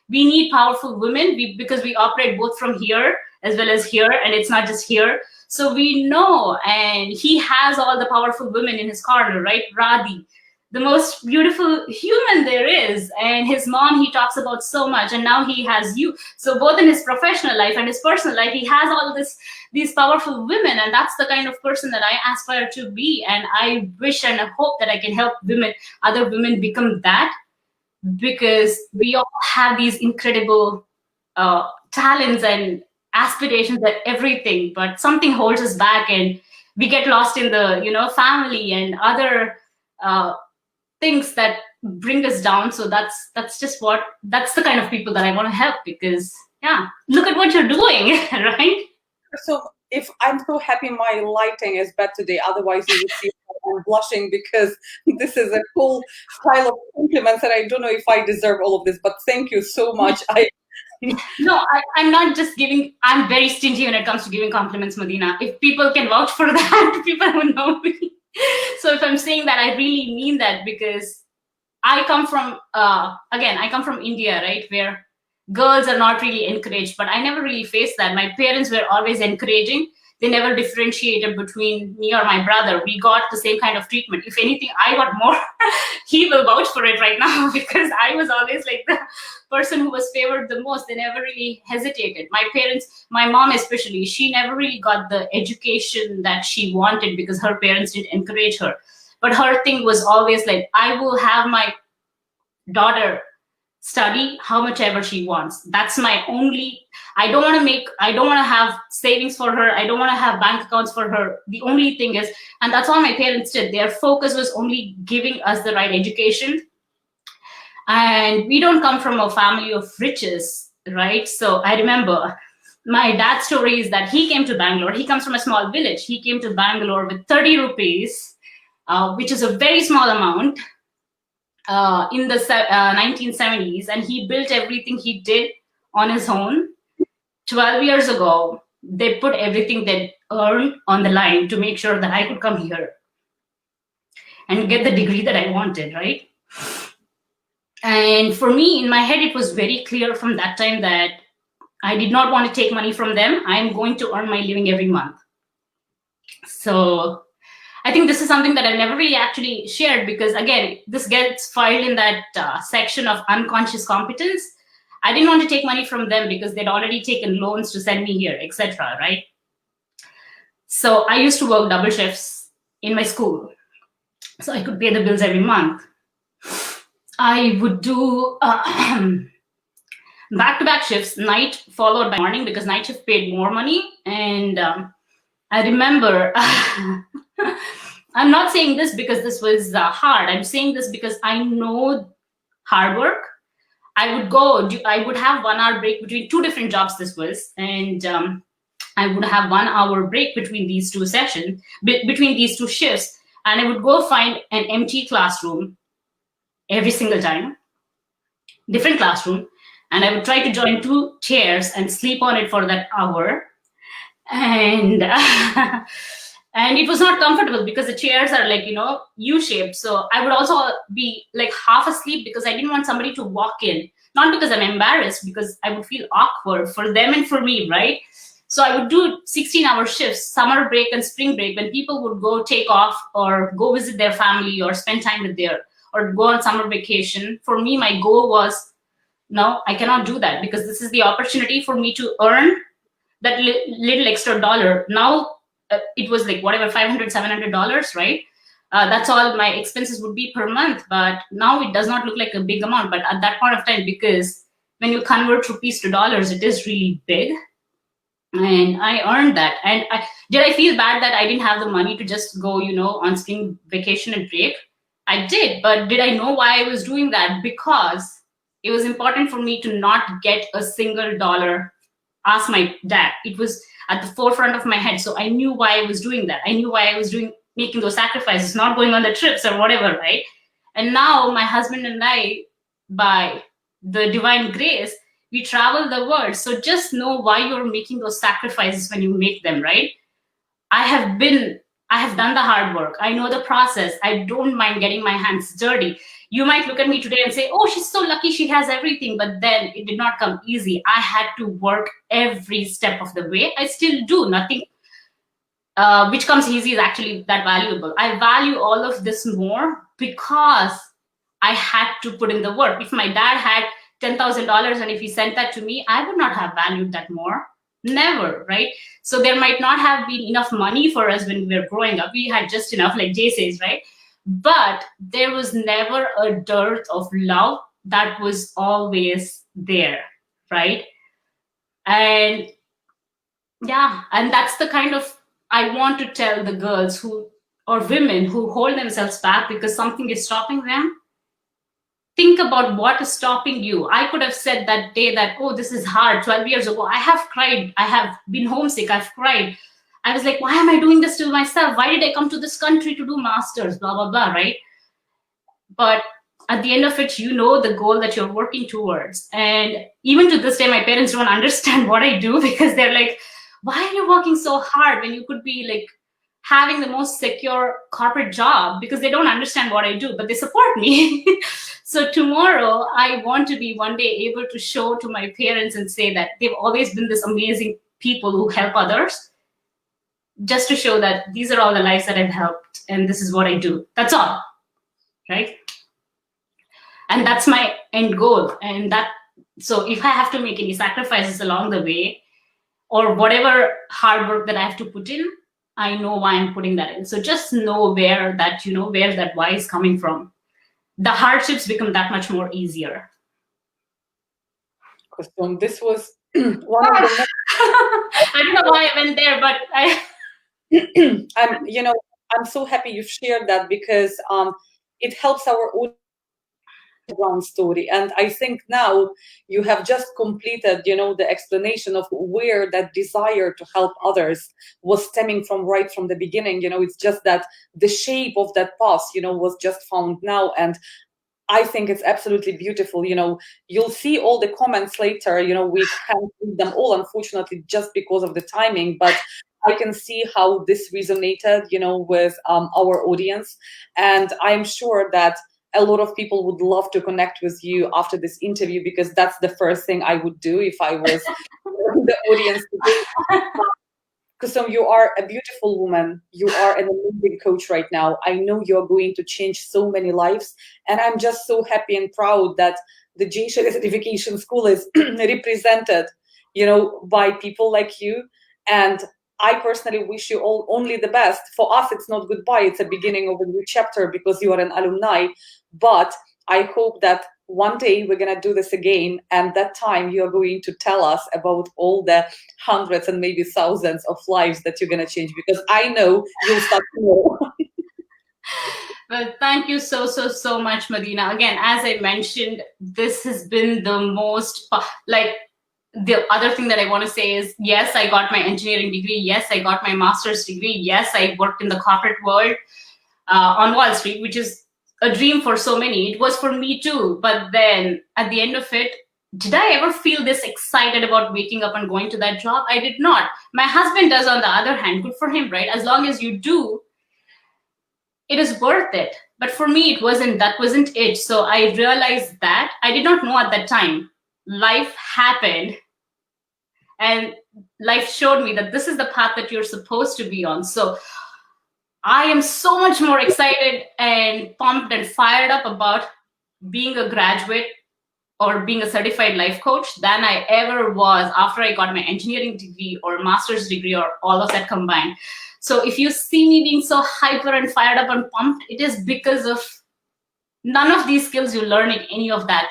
We need powerful women because we operate both from here as well as here, and it's not just here. So we know, and he has all the powerful women in his corner, right? Radhi, the most beautiful human there is, and his mom he talks about so much, and now he has you. So both in his professional life and his personal life, he has all these powerful women, and that's the kind of person that I aspire to be. And I wish and I hope that I can help other women become that, because we all have these incredible talents and aspirations and everything, but something holds us back, and we get lost in the family and other things that bring us down. So that's the kind of people that I want to help, because look at what you're doing. Right?
So if I'm so happy my lighting is bad today, otherwise you would see I'm blushing, because this is a cool style of compliments, and I don't know if I deserve all of this, but thank you so much.
No, I'm not just giving, I'm very stingy when it comes to giving compliments, Medina. If people can vouch for that, people would know me. So if I'm saying that, I really mean that, because I come from, again, I come from India, right, where girls are not really encouraged, but I never really faced that. My parents were always encouraging. They never differentiated between me or my brother. We got the same kind of treatment. If anything, I got more. He will vouch for it right now, because I was always like the person who was favored the most. They never really hesitated. My parents, my mom especially, she never really got the education that she wanted because her parents didn't encourage her. But her thing was always like, I will have my daughter study how much ever she wants. That's my only, I don't want to make, I don't want to have savings for her. I don't want to have bank accounts for her. The only thing is, and that's all my parents did. Their focus was only giving us the right education. And we don't come from a family of riches, right? So I remember my dad's story is that he came to Bangalore. He comes from a small village. He came to Bangalore with 30 rupees, which is a very small amount, in the 1970s, and he built everything he did on his own. 12 years ago, they put everything they earned on the line to make sure that I could come here and get the degree that I wanted, right? And for me, in my head, it was very clear from that time that I did not want to take money from them. I'm going to earn my living every month. So I think this is something that I never really actually shared, because again, this gets filed in that section of unconscious competence. I didn't want to take money from them because they'd already taken loans to send me here, etc. Right? So I used to work double shifts in my school, so I could pay the bills every month. I would do back-to-back shifts, night followed by morning, because night shift paid more money. And I remember, I'm not saying this because this was hard. I'm saying this because I know hard work. I would have 1 hour break between two different jobs this was. And I would have 1 hour break between these two sessions, between these two shifts. And I would go find an empty classroom every single time, different classroom. And I would try to join two chairs and sleep on it for that hour. And and it was not comfortable because the chairs are like, U-shaped. So I would also be like half asleep because I didn't want somebody to walk in, not because I'm embarrassed, because I would feel awkward for them and for me, right? So I would do 16-hour shifts, summer break and spring break, when people would go take off or go visit their family or spend time with or go on summer vacation. For me, my goal was, no, I cannot do that, because this is the opportunity for me to earn that little extra dollar. Now it was like whatever, $500, $700, right? That's all my expenses would be per month. But now it does not look like a big amount. But at that point of time, because when you convert rupees to dollars, it is really big. And I earned that. And did I feel bad that I didn't have the money to just go, on spring vacation and break? I did. But did I know why I was doing that? Because it was important for me to not get a single dollar. Ask my dad. It was at the forefront of my head. So I knew why I was doing that. I knew why I was making those sacrifices, not going on the trips or whatever, right? And now my husband and I, by the divine grace, we travel the world. So just know why you're making those sacrifices when you make them, right? I have done the hard work. I know the process. I don't mind getting my hands dirty. You might look at me today and say, oh, she's so lucky she has everything. But then it did not come easy. I had to work every step of the way. I still do. Nothing which comes easy is actually that valuable. I value all of this more because I had to put in the work. If my dad had $10,000 and if he sent that to me, I would not have valued that more. Never, right? So there might not have been enough money for us when we were growing up. We had just enough, like Jay says, right? But there was never a dearth of love. That was always there, right? And yeah, and that's the kind of, I want to tell the girls or women who hold themselves back because something is stopping them. Think about what is stopping you. I could have said that day that, oh, this is hard. 12 years ago, I have cried. I have been homesick. I've cried. I was like, why am I doing this to myself? Why did I come to this country to do masters? Blah, blah, blah, right? But at the end of it, you know the goal that you're working towards. And even to this day, my parents don't understand what I do, because they're like, why are you working so hard when you could be like having the most secure corporate job? Because they don't understand what I do, but they support me. So tomorrow, I want to be one day able to show to my parents and say that they've always been this amazing people who help others, just to show that these are all the lives that I've helped and this is what I do. That's all, right? And that's my end goal. And that, so if I have to make any sacrifices along the way, or whatever hard work that I have to put in, I know why I'm putting that in. So just know where that, where that why is coming from. The hardships become that much more easier.
Kusum, this was one of the
I don't know why I went there, but
I'm so happy you've shared that, because it helps our background story. And I think now you have just completed, the explanation of where that desire to help others was stemming from right from the beginning. It's just that the shape of that path, was just found now. And I think it's absolutely beautiful. You'll see all the comments later. We can't read them all, unfortunately, just because of the timing. But I can see how this resonated, with our audience. And I'm sure that a lot of people would love to connect with you after this interview, because that's the first thing I would do if I was in the audience today. Kusum, you are a beautiful woman. You are an amazing coach right now. I know you're going to change so many lives. And I'm just so happy and proud that the J Shetty Certification School is represented, by people like you. And I personally wish you all only the best. For us, it's not goodbye. It's a beginning of a new chapter, because you are an alumni. But I hope that one day we're going to do this again, and that time you are going to tell us about all the hundreds and maybe thousands of lives that you're going to change, because I know you'll start to know.
Well, thank you so much, Medina. Again, as I mentioned, this has been the most, the other thing that I want to say is, yes, I got my engineering degree. Yes, I got my master's degree. Yes, I worked in the corporate world on Wall Street, which is a dream for so many. It was for me too. But then at the end of it, did I ever feel this excited about waking up and going to that job? I did not. My husband does, on the other hand. Good for him, right? As long as you do, it is worth it. But for me, it wasn't. That wasn't it. So I realized that I did not know at that time. Life happened, and life showed me that this is the path that you're supposed to be on. So I am so much more excited and pumped and fired up about being a graduate or being a certified life coach than I ever was after I got my engineering degree or master's degree or all of that combined. So if you see me being so hyper and fired up and pumped, it is because of none of these skills you learn in any of that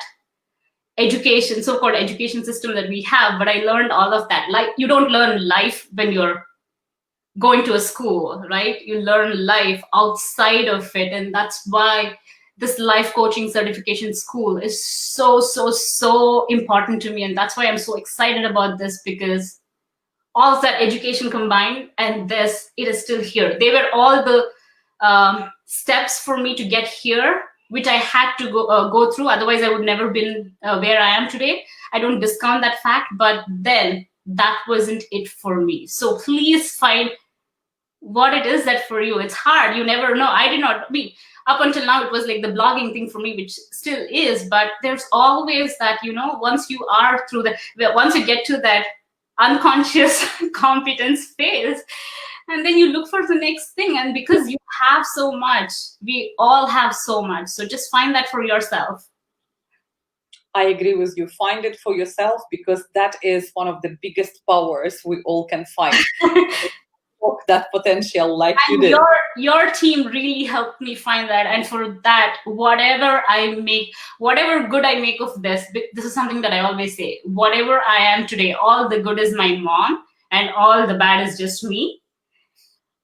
education, so-called education system that we have. But I learned all of that. Like, you don't learn life when you're going to a school, right? You learn life outside of it. And that's why this life coaching certification school is so important to me. And that's why I'm so excited about this, because all of that education combined and this, it is still here. They were all the steps for me to get here, which I had to go through. Otherwise, I would never been where I am today. I don't discount that fact, but then that wasn't it for me. So please find what it is that for you. It's hard. You never know. I did not. Up until now, it was like the blogging thing for me, which still is. But there's always that, once you are through once you get to that unconscious competence phase, and then you look for the next thing. And because you have so much, we all have so much. So just find that for yourself.
I agree with you. Find it for yourself, because that is one of the biggest powers we all can find. That potential, like
and
you did.
Your team really helped me find that. And for that, whatever good I make of this is something that I always say. Whatever I am today, all the good is my mom and all the bad is just me.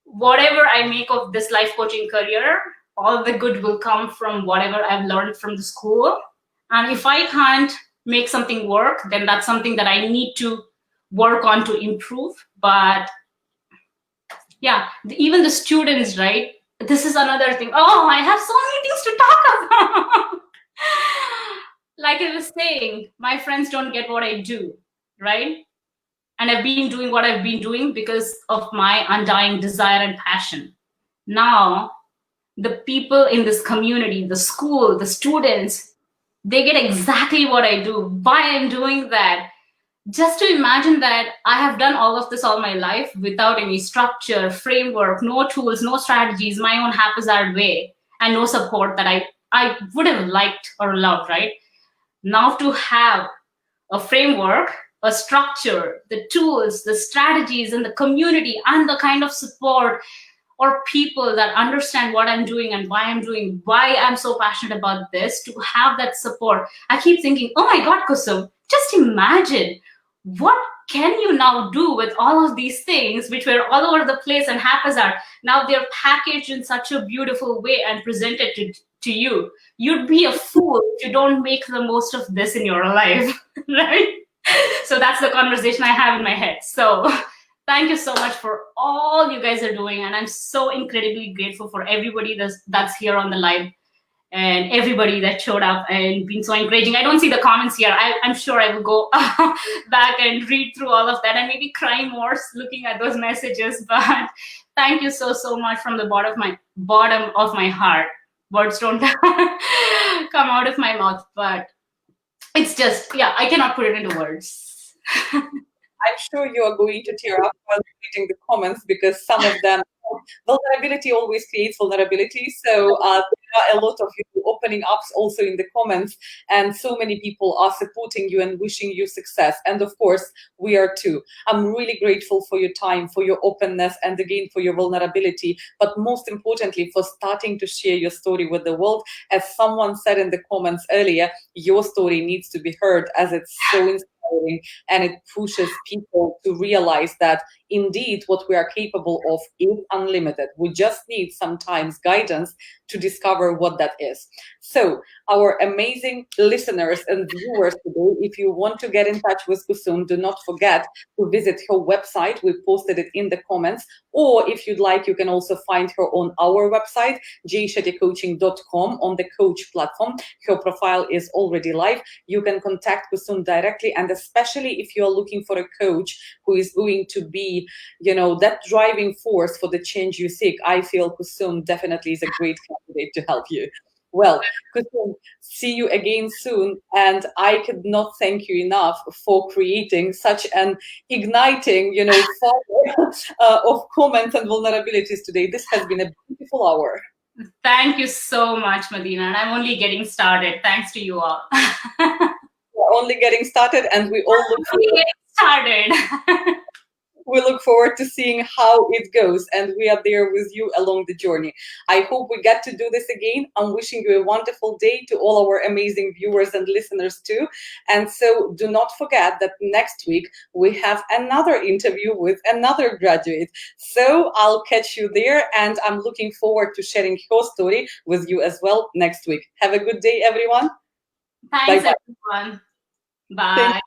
Whatever I make of this life coaching career, all the good will come from whatever I've learned from the school. And if I can't make something work, then that's something that I need to work on to improve. But yeah, even the students, right? This is another thing. Oh, I have so many things to talk about. Like I was saying, my friends don't get what I do, right? And I've been doing what I've been doing because of my undying desire and passion. Now, the people in this community, the school, the students, they get exactly what I do. Why I'm doing that? Just to imagine that I have done all of this all my life without any structure, framework, no tools, no strategies, my own haphazard way, and no support that I would have liked or loved, right? Now to have a framework, a structure, the tools, the strategies, and the community, and the kind of support or people that understand what I'm doing and why I'm doing, why I'm so passionate about this, to have that support. I keep thinking, oh my God, Kusum, just imagine what can you now do with all of these things which were all over the place and haphazard. Now they're packaged in such a beautiful way and presented to you. You'd be a fool if you don't make the most of this in your life, right? So that's the conversation I have in my head. So thank you so much for all you guys are doing. And I'm so incredibly grateful for everybody that's here on the live and everybody that showed up and been so encouraging. I don't see the comments here. I'm sure I will go back and read through all of that and maybe cry more looking at those messages. But thank you so, so much from the bottom of my heart. Words don't come out of my mouth, but it's just, yeah, I cannot put it into words.
I'm sure you are going to tear up while reading the comments because some of them, vulnerability always creates vulnerability. So there are a lot of you opening up also in the comments, and so many people are supporting you and wishing you success. And of course, we are too. I'm really grateful for your time, for your openness, and again, for your vulnerability. But most importantly, for starting to share your story with the world. As someone said in the comments earlier, your story needs to be heard, as it's so inspiring and it pushes people to realize that indeed what we are capable of is unlimited. We just need sometimes guidance to discover what that is. So our amazing listeners and viewers today, if you want to get in touch with Kusum, do not forget to visit her website. We posted it in the comments. Or if you'd like, you can also find her on our website, jshettycoaching.com, on the coach platform. Her profile is already live. You can contact Kusum directly, and especially if you're looking for a coach who is going to be, that driving force for the change you seek, I feel Kusum definitely is a great candidate to help you. Well, Kusum, see you again soon. And I could not thank you enough for creating such an igniting, fire of comments and vulnerabilities today. This has been a beautiful hour.
Thank you so much, Madina. And I'm only getting started. Thanks to you all.
We're only getting started, and we all look forward to seeing how it goes, and we are there with you along the journey. I hope we get to do this again. I'm wishing you a wonderful day, to all our amazing viewers and listeners too. And so do not forget that next week we have another interview with another graduate. So I'll catch you there, and I'm looking forward to sharing your story with you as well next week. Have a good day, everyone.
Thanks, everyone. Bye.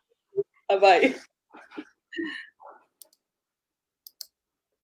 Bye-bye.